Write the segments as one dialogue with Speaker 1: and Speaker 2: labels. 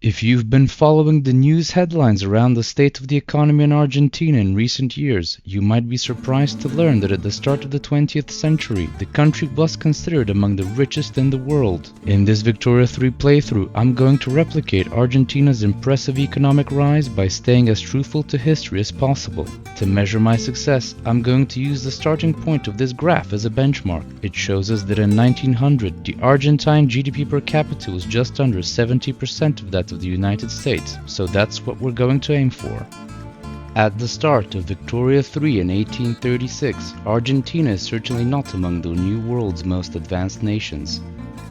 Speaker 1: If you've been following the news headlines around the state of the economy in Argentina in recent years, you might be surprised to learn that at the start of the 20th century, the country was considered among the richest in the world. In this Victoria 3 playthrough, I'm going to replicate Argentina's impressive economic rise by staying as truthful to history as possible. To measure my success, I'm going to use the starting point of this graph as a benchmark. It shows us that in 1900, the Argentine GDP per capita was just under 70% of that of the United States, so that's what we're going to aim for. At the start of Victoria 3 in 1836, Argentina is certainly not among the New World's most advanced nations.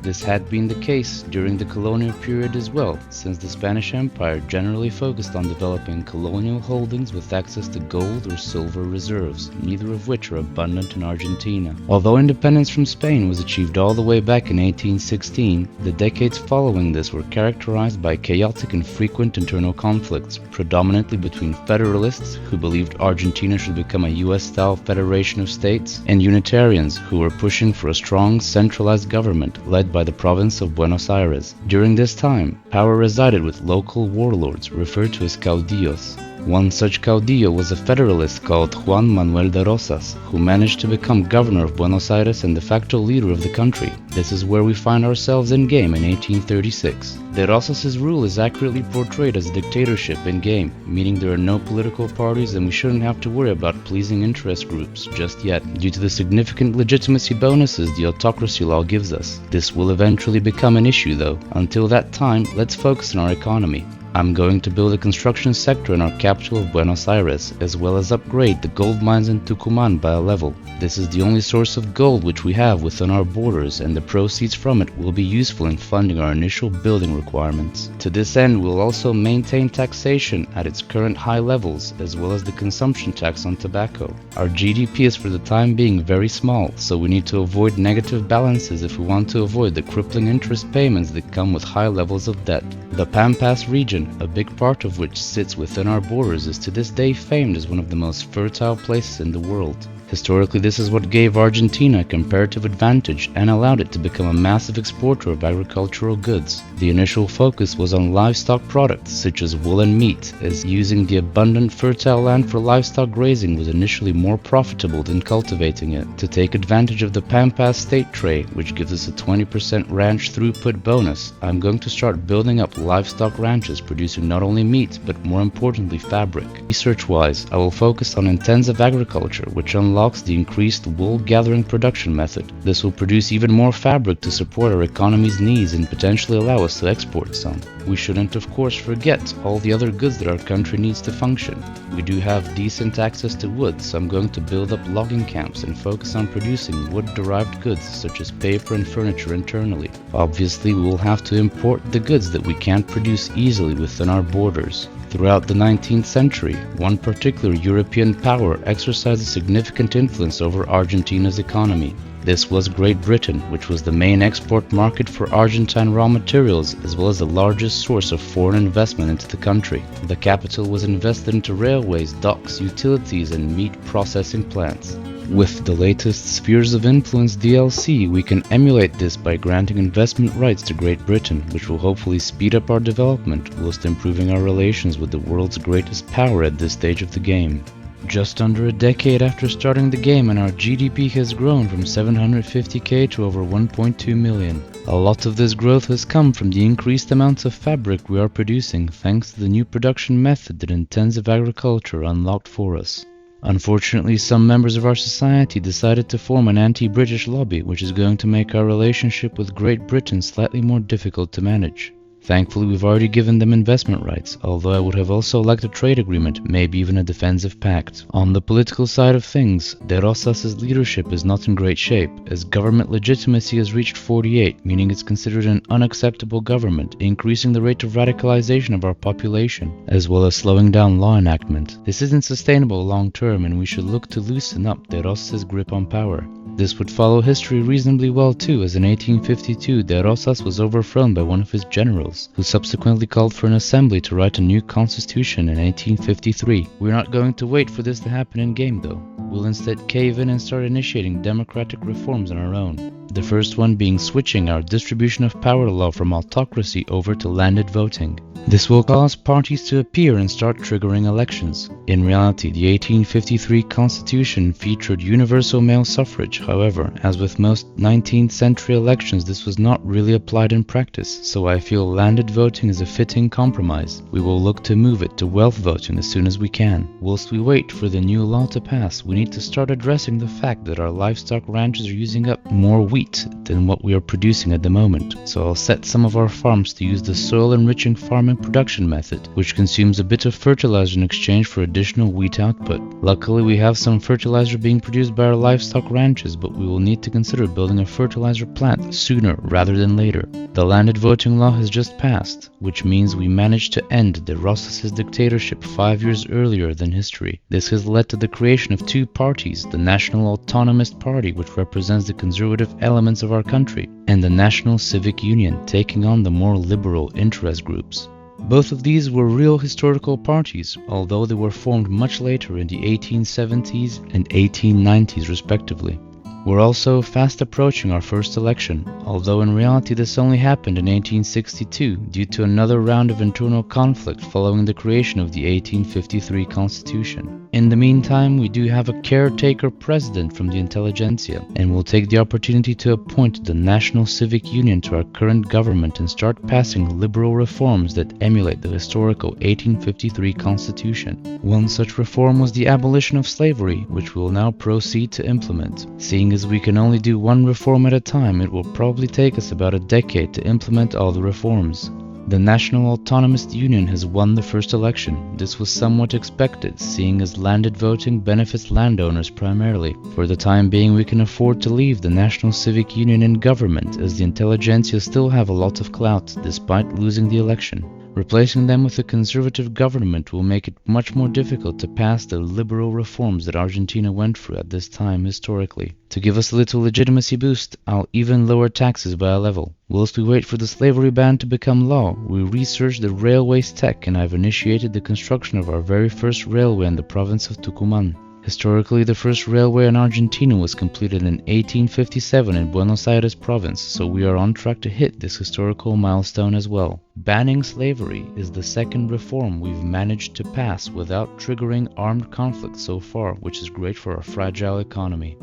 Speaker 1: This had been the case during the colonial period as well, since the Spanish Empire generally focused on developing colonial holdings with access to gold or silver reserves, neither of which are abundant in Argentina. Although independence from Spain was achieved all the way back in 1816, the decades following this were characterized by chaotic and frequent internal conflicts, predominantly between federalists who believed Argentina should become a US-style federation of states, and Unitarians who were pushing for a strong centralized government led by the province of Buenos Aires. During this time, power resided with local warlords referred to as caudillos. One such caudillo was a federalist called Juan Manuel de Rosas, who managed to become governor of Buenos Aires and de facto leader of the country. This is where we find ourselves in-game in 1836. De Rosas' rule is accurately portrayed as a dictatorship in-game, meaning there are no political parties and we shouldn't have to worry about pleasing interest groups just yet, due to the significant legitimacy bonuses the autocracy law gives us. This will eventually become an issue though. Until that time, let's focus on our economy. I'm going to build a construction sector in our capital of Buenos Aires, as well as upgrade the gold mines in Tucumán by a level. This is the only source of gold which we have within our borders, and the proceeds from it will be useful in funding our initial building requirements. To this end, we'll also maintain taxation at its current high levels, as well as the consumption tax on tobacco. Our GDP is for the time being very small, so we need to avoid negative balances if we want to avoid the crippling interest payments that come with high levels of debt. The Pampas region, a big part of which sits within our borders, is to this day famed as one of the most fertile places in the world. Historically, this is what gave Argentina a comparative advantage and allowed it to become a massive exporter of agricultural goods. The initial focus was on livestock products such as wool and meat, as using the abundant fertile land for livestock grazing was initially more profitable than cultivating it. To take advantage of the Pampas state tray, which gives us a 20% ranch throughput bonus, I'm going to start building up livestock ranches producing not only meat but more importantly fabric. Research-wise, I will focus on intensive agriculture, which unlocks the increased wool gathering production method. This will produce even more fabric to support our economy's needs and potentially allow us to export some. We shouldn't of course forget all the other goods that our country needs to function. We do have decent access to wood, so I'm going to build up logging camps and focus on producing wood-derived goods such as paper and furniture internally. Obviously, we will have to import the goods that we can't produce easily within our borders. Throughout the 19th century, one particular European power exercised a significant influence over Argentina's economy. This was Great Britain, which was the main export market for Argentine raw materials as well as the largest source of foreign investment into the country. The capital was invested into railways, docks, utilities, and meat processing plants. With the latest Spheres of Influence DLC, we can emulate this by granting investment rights to Great Britain, which will hopefully speed up our development whilst improving our relations with the world's greatest power at this stage of the game. Just under a decade after starting the game, and our GDP has grown from 750k to over 1.2 million. A lot of this growth has come from the increased amounts of fabric we are producing thanks to the new production method that intensive agriculture unlocked for us. Unfortunately, some members of our society decided to form an anti-British lobby, which is going to make our relationship with Great Britain slightly more difficult to manage. Thankfully, we've already given them investment rights, although I would have also liked a trade agreement, maybe even a defensive pact. On the political side of things, De Rosas' leadership is not in great shape, as government legitimacy has reached 48, meaning it's considered an unacceptable government, increasing the rate of radicalization of our population, as well as slowing down law enactment. This isn't sustainable long term, and we should look to loosen up De Rosas' grip on power. This would follow history reasonably well too, as in 1852 De Rosas was overthrown by one of his generals, who subsequently called for an assembly to write a new constitution in 1853. We're not going to wait for this to happen in-game though. We'll instead cave in and start initiating democratic reforms on our own. The first one being switching our distribution of power law from autocracy over to landed voting. This will cause parties to appear and start triggering elections. In reality, the 1853 Constitution featured universal male suffrage. However, as with most 19th century elections, this was not really applied in practice, so I feel landed voting is a fitting compromise. We will look to move it to wealth voting as soon as we can. Whilst we wait for the new law to pass, we need to start addressing the fact that our livestock ranches are using up more wheat than what we are producing at the moment. So I'll set some of our farms to use the soil enriching farming production method, which consumes a bit of fertilizer in exchange for additional wheat output. Luckily, we have some fertilizer being produced by our livestock ranches, but we will need to consider building a fertilizer plant sooner rather than later. The landed voting law has just passed, which means we managed to end the Rosas's dictatorship 5 years earlier than history. This has led to the creation of two parties, the National Autonomist Party, which represents the conservative elements of our country, and the National Civic Union, taking on the more liberal interest groups. Both of these were real historical parties, although they were formed much later in the 1870s and 1890s respectively. We're also fast approaching our first election, although in reality this only happened in 1862 due to another round of internal conflict following the creation of the 1853 Constitution. In the meantime, we do have a caretaker president from the intelligentsia, and we'll take the opportunity to appoint the National Civic Union to our current government and start passing liberal reforms that emulate the historical 1853 Constitution. One such reform was the abolition of slavery, which we will now proceed to implement. Seeing as we can only do one reform at a time, it will probably take us about a decade to implement all the reforms. The National Autonomist Union has won the first election. This was somewhat expected, seeing as landed voting benefits landowners primarily. For the time being, we can afford to leave the National Civic Union in government, as the intelligentsia still have a lot of clout despite losing the election. Replacing them with a conservative government will make it much more difficult to pass the liberal reforms that Argentina went through at this time historically. To give us a little legitimacy boost, I'll even lower taxes by a level. Whilst we wait for the slavery ban to become law, we research the railway's tech, and I've initiated the construction of our very first railway in the province of Tucumán. Historically, the first railway in Argentina was completed in 1857 in Buenos Aires province, so we are on track to hit this historical milestone as well. Banning slavery is the second reform we've managed to pass without triggering armed conflict so far, which is great for our fragile economy.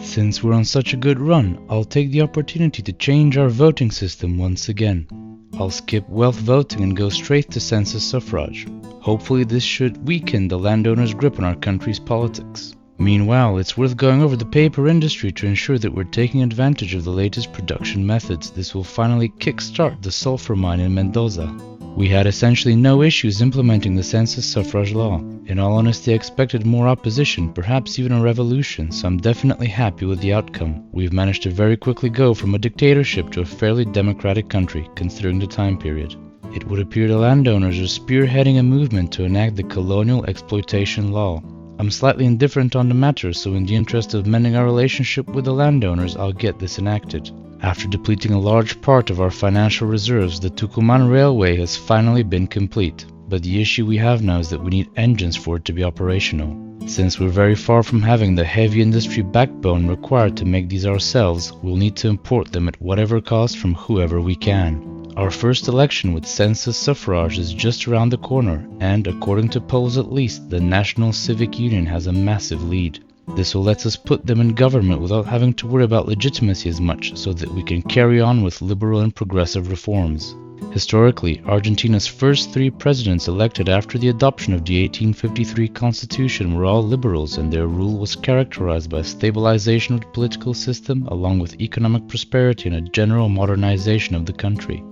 Speaker 1: Since we're on such a good run, I'll take the opportunity to change our voting system once again. I'll skip wealth voting and go straight to census suffrage. Hopefully this should weaken the landowners' grip on our country's politics. Meanwhile, it's worth going over the paper industry to ensure that we're taking advantage of the latest production methods. This will finally kickstart the sulfur mine in Mendoza. We had essentially no issues implementing the census suffrage law. In all honesty, I expected more opposition, perhaps even a revolution, so I'm definitely happy with the outcome. We've managed to very quickly go from a dictatorship to a fairly democratic country, considering the time period. It would appear the landowners are spearheading a movement to enact the colonial exploitation law. I'm slightly indifferent on the matter, so in the interest of mending our relationship with the landowners, I'll get this enacted. After depleting a large part of our financial reserves, the Tucumán Railway has finally been complete. But the issue we have now is that we need engines for it to be operational. Since we're very far from having the heavy industry backbone required to make these ourselves, we'll need to import them at whatever cost from whoever we can. Our first election with census suffrage is just around the corner, and according to polls at least, the National Civic Union has a massive lead. This will let us put them in government without having to worry about legitimacy as much, so that we can carry on with liberal and progressive reforms. Historically, Argentina's first 3 presidents elected after the adoption of the 1853 Constitution were all liberals, and their rule was characterized by stabilization of the political system along with economic prosperity and a general modernization of the country.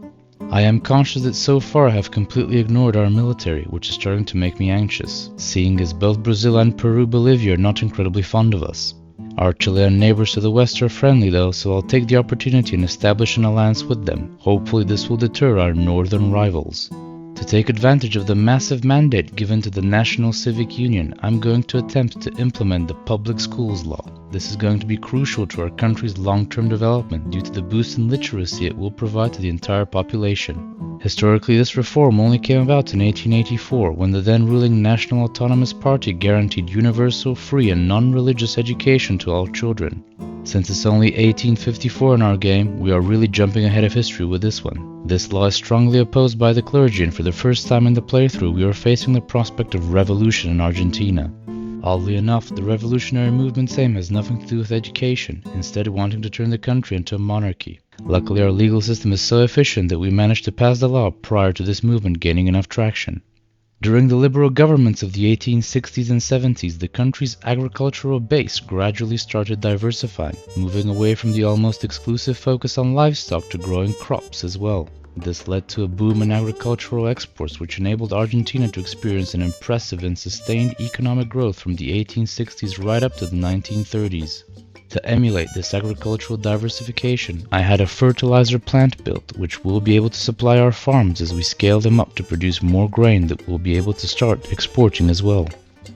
Speaker 1: I am conscious that so far I have completely ignored our military, which is starting to make me anxious, seeing as both Brazil and Bolivia are not incredibly fond of us. Our Chilean neighbors to the west are friendly though, so I'll take the opportunity and establish an alliance with them. Hopefully this will deter our northern rivals. To take advantage of the massive mandate given to the National Civic Union, I'm going to attempt to implement the public schools law. This is going to be crucial to our country's long-term development due to the boost in literacy it will provide to the entire population. Historically, this reform only came about in 1884 when the then ruling National Autonomous Party guaranteed universal, free and non-religious education to all children. Since it's only 1854 in our game, we are really jumping ahead of history with this one. This law is strongly opposed by the clergy, and for the first time in the playthrough we are facing the prospect of revolution in Argentina. Oddly enough, the revolutionary movement's aim has nothing to do with education, instead wanting to turn the country into a monarchy. Luckily, our legal system is so efficient that we managed to pass the law prior to this movement gaining enough traction. During the liberal governments of the 1860s and 70s, the country's agricultural base gradually started diversifying, moving away from the almost exclusive focus on livestock to growing crops as well. This led to a boom in agricultural exports, which enabled Argentina to experience an impressive and sustained economic growth from the 1860s right up to the 1930s. To emulate this agricultural diversification, I had a fertilizer plant built, which will be able to supply our farms as we scale them up to produce more grain that we'll be able to start exporting as well.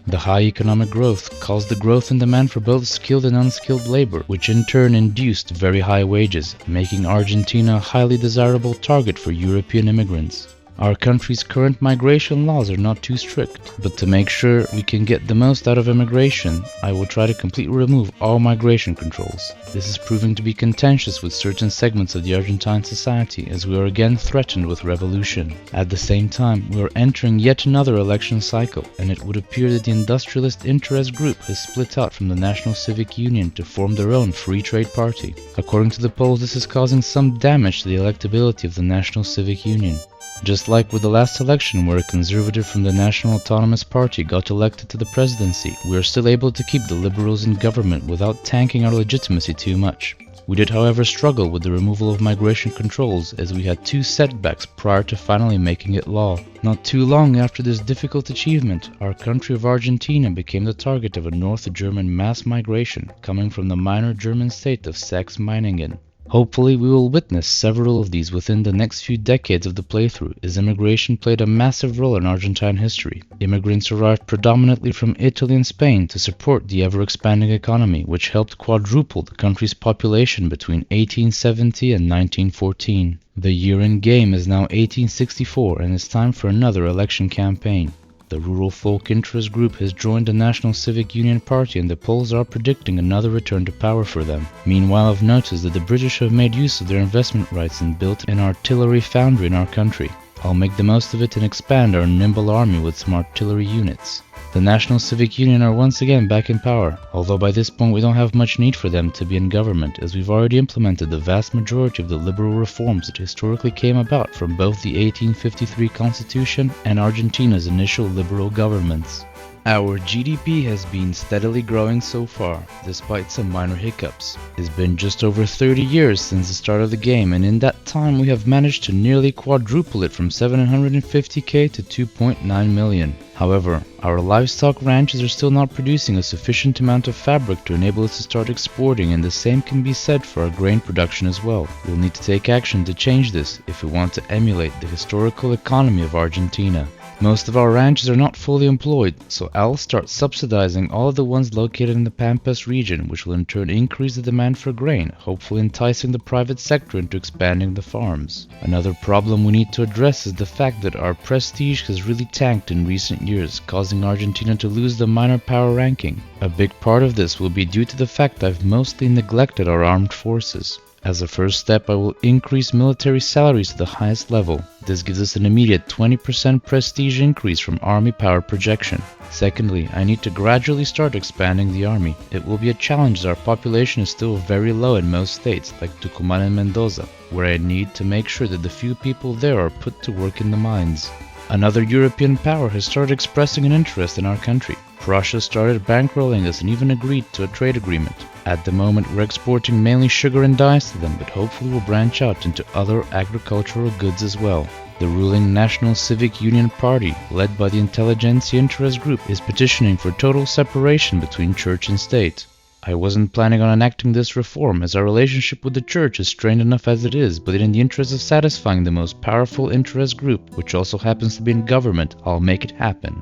Speaker 1: The high economic growth caused the growth in demand for both skilled and unskilled labor, which in turn induced very high wages, making Argentina a highly desirable target for European immigrants. Our country's current migration laws are not too strict, but to make sure we can get the most out of immigration, I will try to completely remove all migration controls. This is proving to be contentious with certain segments of the Argentine society, as we are again threatened with revolution. At the same time, we are entering yet another election cycle, and it would appear that the industrialist interest group has split out from the National Civic Union to form their own free trade party. According to the polls, this is causing some damage to the electability of the National Civic Union. Just like with the last election where a conservative from the National Autonomous Party got elected to the presidency, we are still able to keep the liberals in government without tanking our legitimacy too much. We did, however, struggle with the removal of migration controls, as we had two setbacks prior to finally making it law. Not too long after this difficult achievement, our country of Argentina became the target of a North German mass migration coming from the minor German state of Saxe-Meiningen. Hopefully we will witness several of these within the next few decades of the playthrough, as immigration played a massive role in Argentine history. Immigrants arrived predominantly from Italy and Spain to support the ever-expanding economy, which helped quadruple the country's population between 1870 and 1914. The year in game is now 1864, and it's time for another election campaign. The Rural Folk Interest Group has joined the National Civic Union Party, and the polls are predicting another return to power for them. Meanwhile, I've noticed that the British have made use of their investment rights and built an artillery foundry in our country. I'll make the most of it and expand our nimble army with some artillery units. The National Civic Union are once again back in power, although by this point we don't have much need for them to be in government, as we've already implemented the vast majority of the liberal reforms that historically came about from both the 1853 Constitution and Argentina's initial liberal governments. Our GDP has been steadily growing so far, despite some minor hiccups. It's been just over 30 years since the start of the game, and in that time we have managed to nearly quadruple it from 750k to 2.9 million. However, our livestock ranches are still not producing a sufficient amount of fabric to enable us to start exporting, and the same can be said for our grain production as well. We'll need to take action to change this if we want to emulate the historical economy of Argentina. Most of our ranches are not fully employed, so I'll start subsidizing all of the ones located in the Pampas region, which will in turn increase the demand for grain, hopefully enticing the private sector into expanding the farms. Another problem we need to address is the fact that our prestige has really tanked in recent years, causing Argentina to lose the minor power ranking. A big part of this will be due to the fact I've mostly neglected our armed forces. As a first step, I will increase military salaries to the highest level. This gives us an immediate 20% prestige increase from army power projection. Secondly, I need to gradually start expanding the army. It will be a challenge as our population is still very low in most states, like Tucumán and Mendoza, where I need to make sure that the few people there are put to work in the mines. Another European power has started expressing an interest in our country. Prussia started bankrolling us and even agreed to a trade agreement. At the moment, we're exporting mainly sugar and dyes to them, but hopefully we'll branch out into other agricultural goods as well. The ruling National Civic Union Party, led by the Intelligentsia Interest Group, is petitioning for total separation between church and state. I wasn't planning on enacting this reform, as our relationship with the church is strained enough as it is, but in the interest of satisfying the most powerful interest group, which also happens to be in government, I'll make it happen.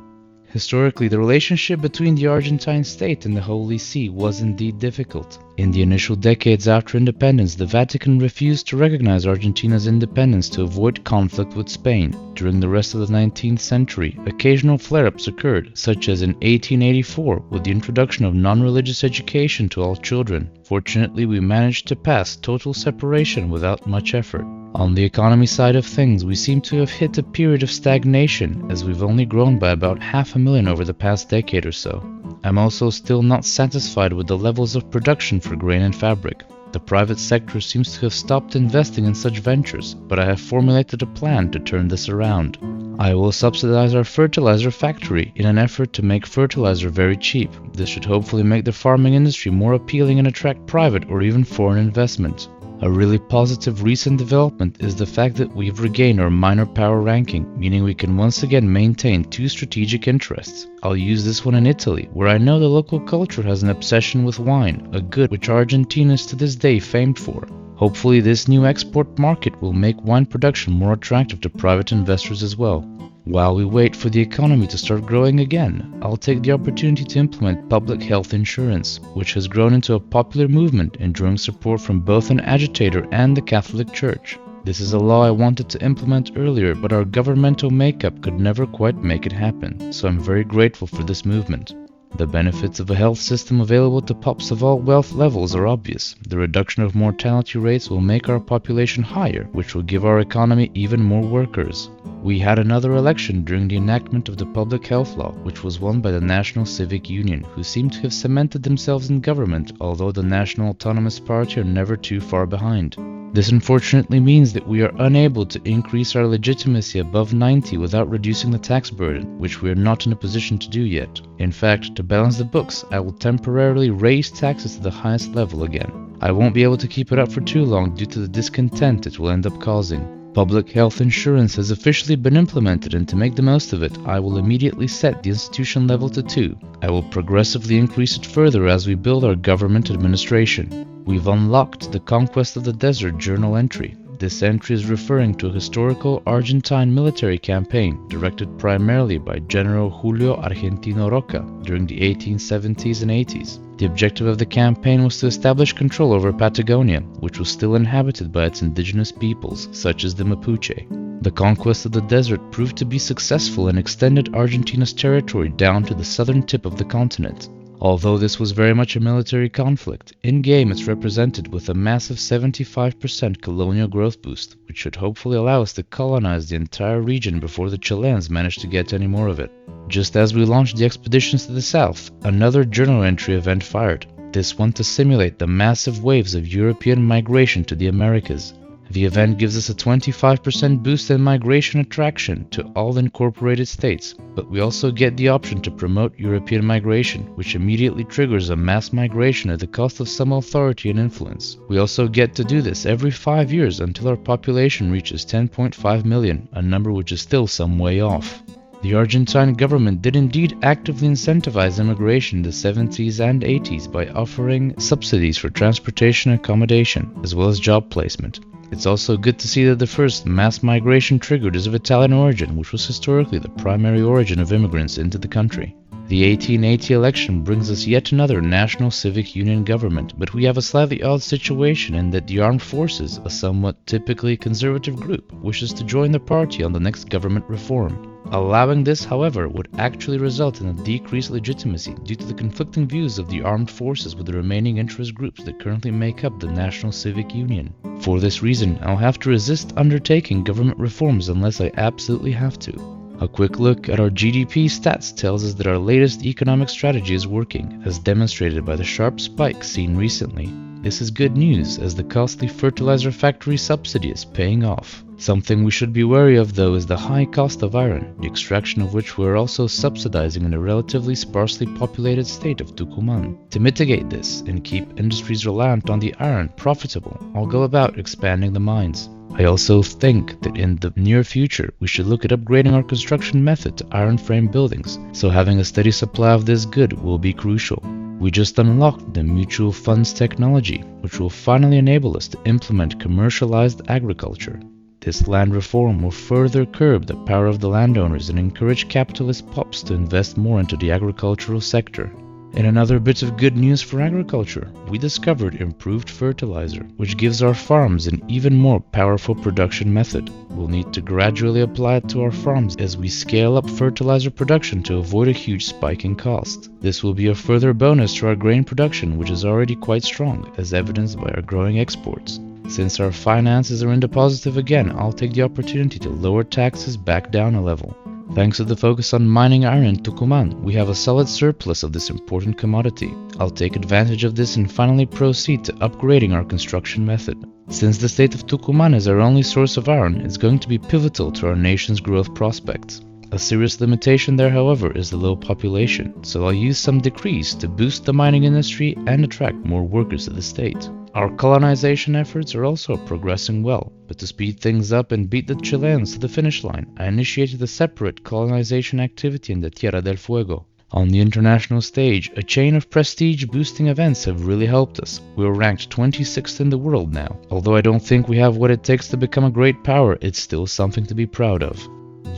Speaker 1: Historically, the relationship between the Argentine state and the Holy See was indeed difficult. In the initial decades after independence, the Vatican refused to recognize Argentina's independence to avoid conflict with Spain. During the rest of the 19th century, occasional flare-ups occurred, such as in 1884 with the introduction of non-religious education to all children. Fortunately, we managed to pass total separation without much effort. On the economy side of things, we seem to have hit a period of stagnation, as we've only grown by about 500,000 over the past decade or so. I'm also still not satisfied with the levels of production for grain and fabric. The private sector seems to have stopped investing in such ventures, but I have formulated a plan to turn this around. I will subsidize our fertilizer factory in an effort to make fertilizer very cheap. This should hopefully make the farming industry more appealing and attract private or even foreign investment. A really positive recent development is the fact that we've regained our minor power ranking, meaning we can once again maintain two strategic interests. I'll use this one in Italy, where I know the local culture has an obsession with wine, a good which Argentina is to this day famed for. Hopefully this new export market will make wine production more attractive to private investors as well. While we wait for the economy to start growing again, I'll take the opportunity to implement public health insurance, which has grown into a popular movement enjoying support from both an agitator and the Catholic Church. This is a law I wanted to implement earlier, but our governmental makeup could never quite make it happen, so I'm very grateful for this movement. The benefits of a health system available to pups of all wealth levels are obvious. The reduction of mortality rates will make our population higher, which will give our economy even more workers. We had another election during the enactment of the public health law, which was won by the National Civic Union, who seem to have cemented themselves in government, although the National Autonomous Party are never too far behind. This unfortunately means that we are unable to increase our legitimacy above 90 without reducing the tax burden, which we are not in a position to do yet. In fact, to balance the books, I will temporarily raise taxes to the highest level again. I won't be able to keep it up for too long due to the discontent it will end up causing. Public health insurance has officially been implemented, and to make the most of it, I will immediately set the institution level to 2. I will progressively increase it further as we build our government administration. We've unlocked the Conquest of the Desert journal entry. This entry is referring to a historical Argentine military campaign directed primarily by General Julio Argentino Roca during the 1870s and 80s. The objective of the campaign was to establish control over Patagonia, which was still inhabited by its indigenous peoples, such as the Mapuche. The conquest of the desert proved to be successful and extended Argentina's territory down to the southern tip of the continent. Although this was very much a military conflict, in-game it's represented with a massive 75% colonial growth boost, which should hopefully allow us to colonize the entire region before the Chileans manage to get any more of it. Just as we launched the expeditions to the south, another journal entry event fired, this one to simulate the massive waves of European migration to the Americas. The event gives us a 25% boost in migration attraction to all incorporated states, but we also get the option to promote European migration, which immediately triggers a mass migration at the cost of some authority and influence. We also get to do this every 5 years until our population reaches 10.5 million, a number which is still some way off. The Argentine government did indeed actively incentivize immigration in the 70s and 80s by offering subsidies for transportation and accommodation, as well as job placement. It's also good to see that the first mass migration triggered is of Italian origin, which was historically the primary origin of immigrants into the country. The 1880 election brings us yet another National Civic Union government, but we have a slightly odd situation in that the armed forces, a somewhat typically conservative group, wishes to join the party on the next government reform. Allowing this, however, would actually result in a decreased legitimacy due to the conflicting views of the armed forces with the remaining interest groups that currently make up the National Civic Union. For this reason, I'll have to resist undertaking government reforms unless I absolutely have to. A quick look at our GDP stats tells us that our latest economic strategy is working, as demonstrated by the sharp spike seen recently. This is good news, as the costly fertilizer factory subsidy is paying off. Something we should be wary of, though, is the high cost of iron, the extraction of which we are also subsidizing in a relatively sparsely populated state of Tucumán. To mitigate this and keep industries reliant on the iron profitable, I'll go about expanding the mines. I also think that in the near future we should look at upgrading our construction method to iron frame buildings, so having a steady supply of this good will be crucial. We just unlocked the mutual funds technology, which will finally enable us to implement commercialized agriculture. This land reform will further curb the power of the landowners and encourage capitalist pups to invest more into the agricultural sector. In another bit of good news for agriculture, we discovered improved fertilizer, which gives our farms an even more powerful production method. We'll need to gradually apply it to our farms as we scale up fertilizer production to avoid a huge spike in cost. This will be a further bonus to our grain production, which is already quite strong, as evidenced by our growing exports. Since our finances are in the positive again, I'll take the opportunity to lower taxes back down a level. Thanks to the focus on mining iron in Tucumán, we have a solid surplus of this important commodity. I'll take advantage of this and finally proceed to upgrading our construction method. Since the state of Tucumán is our only source of iron, it's going to be pivotal to our nation's growth prospects. A serious limitation there, however, is the low population, so I'll use some decrees to boost the mining industry and attract more workers to the state. Our colonization efforts are also progressing well, but to speed things up and beat the Chileans to the finish line, I initiated a separate colonization activity in the Tierra del Fuego. On the international stage, a chain of prestige-boosting events have really helped us. We're ranked 26th in the world now. Although I don't think we have what it takes to become a great power, it's still something to be proud of.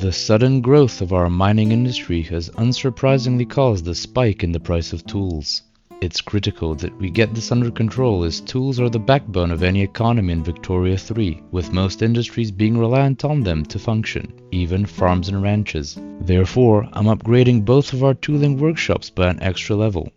Speaker 1: The sudden growth of our mining industry has unsurprisingly caused a spike in the price of tools. It's critical that we get this under control, as tools are the backbone of any economy in Victoria 3, with most industries being reliant on them to function, even farms and ranches. Therefore, I'm upgrading both of our tooling workshops by an extra level.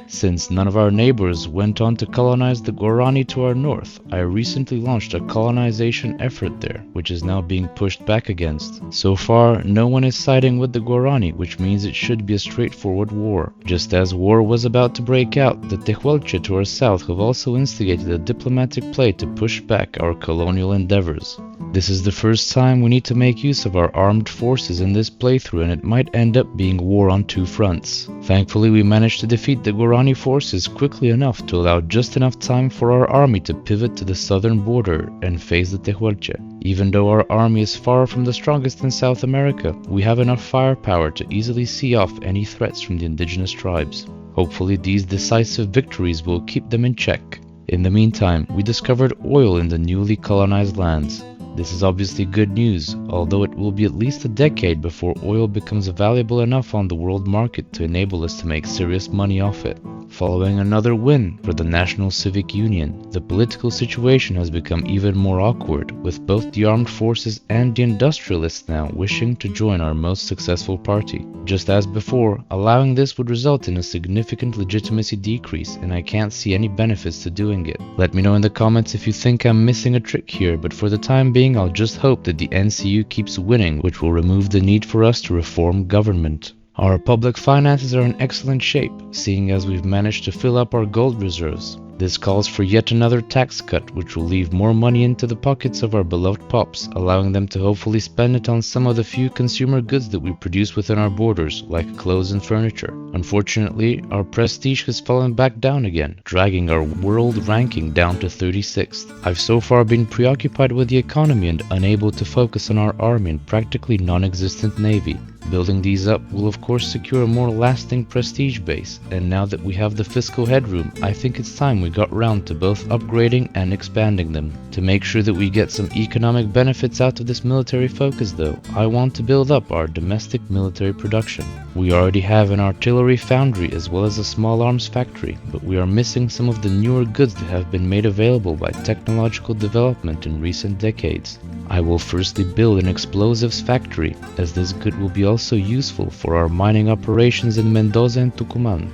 Speaker 1: Since none of our neighbors went on to colonize the Guarani to our north, I recently launched a colonization effort there, which is now being pushed back against. So far, no one is siding with the Guarani, which means it should be a straightforward war. Just as war was about to break out, the Tehuelche to our south have also instigated a diplomatic play to push back our colonial endeavors. This is the first time we need to make use of our armed forces in this playthrough, and it might end up being war on two fronts. Thankfully, we managed to defeat the Guarani forces quickly enough to allow just enough time for our army to pivot to the southern border and face the Tehuelche. Even though our army is far from the strongest in South America, we have enough firepower to easily see off any threats from the indigenous tribes. Hopefully, these decisive victories will keep them in check. In the meantime, we discovered oil in the newly colonized lands. This is obviously good news, although it will be at least a decade before oil becomes valuable enough on the world market to enable us to make serious money off it. Following another win for the National Civic Union, the political situation has become even more awkward, with both the armed forces and the industrialists now wishing to join our most successful party. Just as before, allowing this would result in a significant legitimacy decrease, and I can't see any benefits to doing it. Let me know in the comments if you think I'm missing a trick here, but for the time being, I'll just hope that the NCU keeps winning, which will remove the need for us to reform government. Our public finances are in excellent shape, seeing as we've managed to fill up our gold reserves. This calls for yet another tax cut, which will leave more money into the pockets of our beloved pops, allowing them to hopefully spend it on some of the few consumer goods that we produce within our borders, like clothes and furniture. Unfortunately, our prestige has fallen back down again, dragging our world ranking down to 36th. I've so far been preoccupied with the economy and unable to focus on our army and practically non-existent navy. Building these up will of course secure a more lasting prestige base, and now that we have the fiscal headroom, I think it's time we got round to both upgrading and expanding them. To make sure that we get some economic benefits out of this military focus though, I want to build up our domestic military production. We already have an artillery foundry as well as a small arms factory, but we are missing some of the newer goods that have been made available by technological development in recent decades. I will firstly build an explosives factory, as this good will be also useful for our mining operations in Mendoza and Tucumán.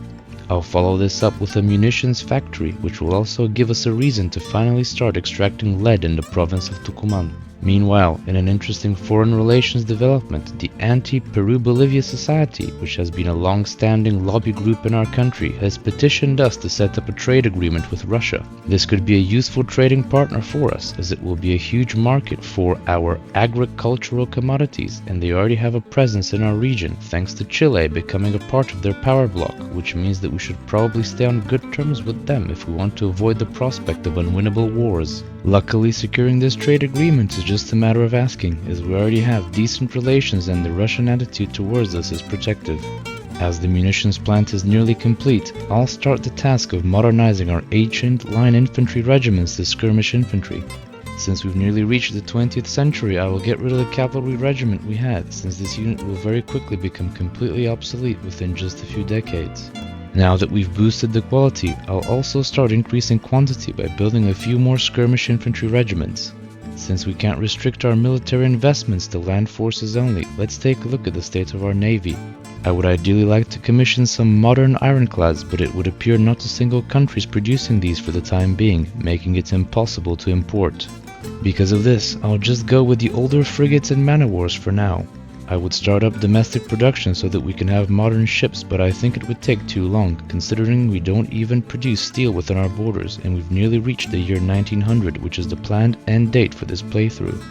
Speaker 1: I'll follow this up with a munitions factory, which will also give us a reason to finally start extracting lead in the province of Tucumán. Meanwhile, in an interesting foreign relations development, the Anti-Peru-Bolivia Society, which has been a long-standing lobby group in our country, has petitioned us to set up a trade agreement with Russia. This could be a useful trading partner for us, as it will be a huge market for our agricultural commodities, and they already have a presence in our region, thanks to Chile becoming a part of their power bloc, which means that we should probably stay on good terms with them if we want to avoid the prospect of unwinnable wars. Luckily, securing this trade agreement is just a matter of asking, as we already have decent relations and the Russian attitude towards us is protective. As the munitions plant is nearly complete, I'll start the task of modernizing our ancient line infantry regiments to skirmish infantry. Since we've nearly reached the 20th century, I will get rid of the cavalry regiment we had, since this unit will very quickly become completely obsolete within just a few decades. Now that we've boosted the quality, I'll also start increasing quantity by building a few more skirmish infantry regiments. Since we can't restrict our military investments to land forces only, let's take a look at the state of our navy. I would ideally like to commission some modern ironclads, but it would appear not a single country is producing these for the time being, making it impossible to import. Because of this, I'll just go with the older frigates and man-of-wars for now. I would start up domestic production so that we can have modern ships, but I think it would take too long, considering we don't even produce steel within our borders, and we've nearly reached the year 1900, which is the planned end date for this playthrough.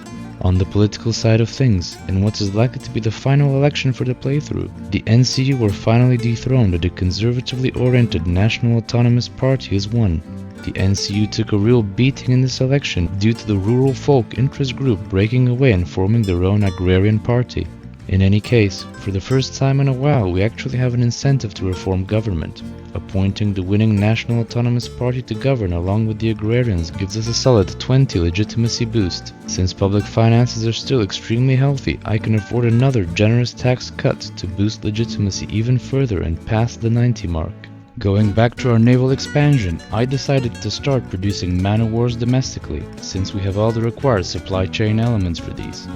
Speaker 1: On the political side of things, in what is likely to be the final election for the playthrough, the NCU were finally dethroned and the conservatively oriented National Autonomous Party has won. The NCU took a real beating in this election due to the rural folk interest group breaking away and forming their own agrarian party. In any case, for the first time in a while, we actually have an incentive to reform government. Appointing the winning National Autonomous Party to govern along with the agrarians gives us a solid 20 legitimacy boost. Since public finances are still extremely healthy, I can afford another generous tax cut to boost legitimacy even further and pass the 90 mark. Going back to our naval expansion, I decided to start producing man-of-wars domestically, since we have all the required supply chain elements for these.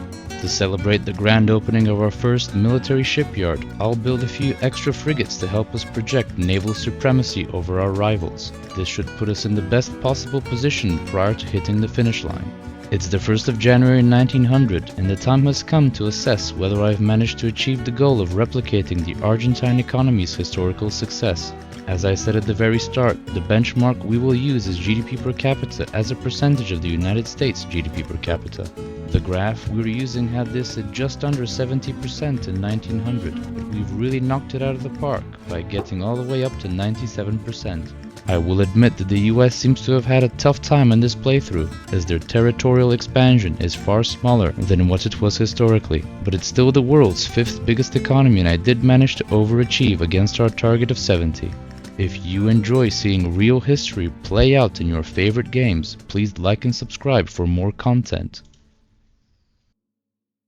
Speaker 1: To celebrate the grand opening of our first military shipyard, I'll build a few extra frigates to help us project naval supremacy over our rivals. This should put us in the best possible position prior to hitting the finish line. It's the 1st of January 1900, and the time has come to assess whether I've managed to achieve the goal of replicating the Argentine economy's historical success. As I said at the very start, the benchmark we will use is GDP per capita as a percentage of the United States GDP per capita. The graph we were using had this at just under 70% in 1900, but we've really knocked it out of the park by getting all the way up to 97%. I will admit that the US seems to have had a tough time in this playthrough, as their territorial expansion is far smaller than what it was historically, but it's still the world's 5th biggest economy, and I did manage to overachieve against our target of 70. If you enjoy seeing real history play out in your favorite games, please like and subscribe for more content.